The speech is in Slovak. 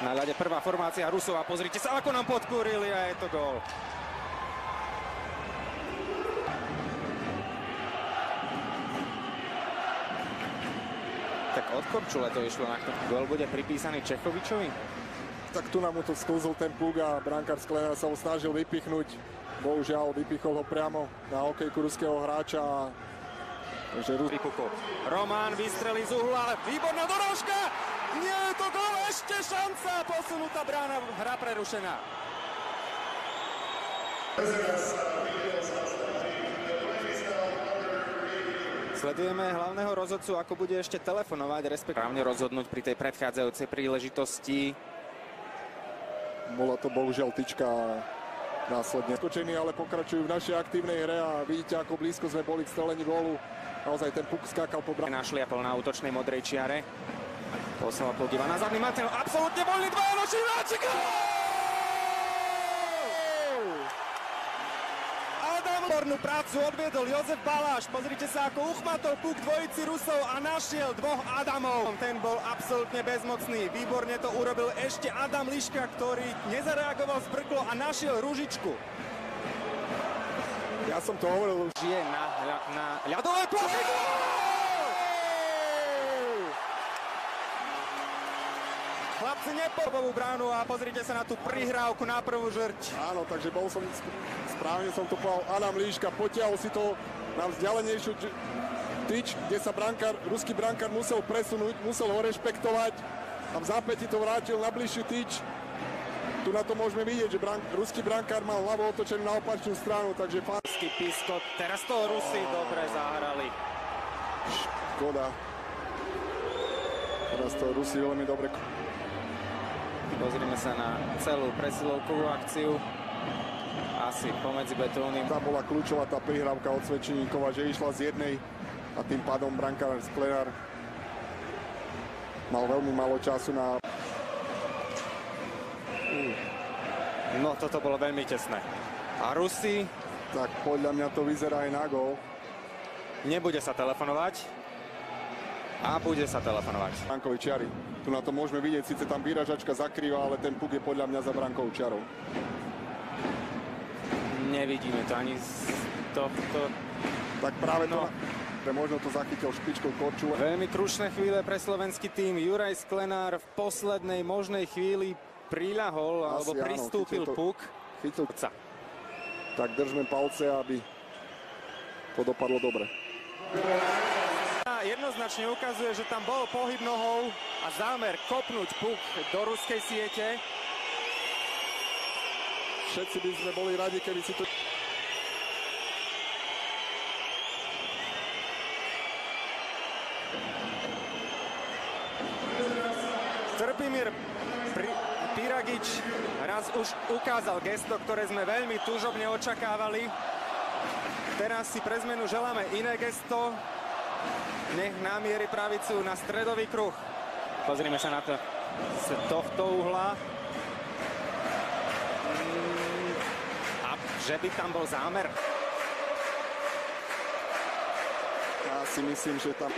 Na ľade prvá formácia Rusov a pozrite sa, ako nám podkúrili a je to gól. Tak od Korčule to išlo na to. Gól bude pripísaný Čechovičovi. Tak tu nám mu to sklzol ten puk a brankár Sklenára sa ho snažil vypichnúť. Bohužiaľ vypichol ho priamo na hokejku ruského hráča. Takže Roman vystrelí z uhla, ale výborná dorožka! Nie je to gól, ešte šanca! Posunutá brána, hra prerušená. Sledujeme hlavného rozhodcu, ako bude ešte telefonovať, respektívne rozhodnúť pri tej predchádzajúcej príležitosti. Bola to bohužiaľ tyčka následne. Skočení, ale pokračujú v našej aktívnej hre a vidíte, ako blízko sme boli k strelení gólu. Naozaj ten puk skákal po bráne. Našliapol na útočnej modrej čiare. Poslal podíva na zadný Mateo. Absolútne voľný dvojnočný hráčik. Výbornú prácu odviedol Jozef Baláš. Pozrite sa, ako uchmatol puk dvojici Rusov a našiel dvoch Adamov. Ten bol absolútne bezmocný. Výborne to urobil ešte Adam Liška, ktorý nezareagoval zbrklo a našiel Ružičku. Ja som to hovoril. Žije na ľadovej ploche. Chlapci neporbovú bránu a pozrite sa na tú prihrávku na prvú žrť. Áno, takže správne som to povedal. Adam Líška potiahol si to na vzdialenejšiu tyč, kde sa ruský brankár musel presunúť, musel ho rešpektovať a v zápäti to vrátil na bližšiu tyč. Tu na to môžeme vidieť, že ruský brankár mal hlavu otočenú na opačnú stranu, takže Ruský piskot, teraz to Rusi dobre zahrali. Škoda. Teraz to Rusi veľmi dobre. Pozrime sa na celú presilovkovú akciu. Asi pomedzi betónnym. Tá bola kľúčová tá prihrávka od Svedčeníkova, že išla z jednej a tým pádom brankár Sklenár mal veľmi málo času na... No toto bolo veľmi tesné. A Rusi... Tak podľa mňa to vyzerá aj na gól. Nebude sa telefonovať. A bude sa telefonovať. Brankovej čiary. Tu na to môžeme vidieť, síce tam výražačka zakrýva, ale ten puk je podľa mňa za brankovou čiarou. Nevidíme to ani z tohto... Tak práve to... Možno to zachytil špičkou Korčule. Veľmi krušné chvíle pre slovenský tým. Juraj Sklenár v poslednej možnej chvíli priľahol, alebo pristúpil puk. Chytil sa. Tak držme palce, aby to dopadlo dobre. Jednoznačne ukazuje, že tam bol pohyb nohou a zámer kopnúť puk do ruskej siete. Všetci by sme boli radi, keby si to... Trpimír Piragič raz už ukázal gesto, ktoré sme veľmi túžobne očakávali. Teraz si pre zmenu želáme iné gesto. Nech namierí pravicu na stredový kruh. Pozrime sa na to z tohto uhla. A že by tam bol zámer? Ja si myslím, že tam...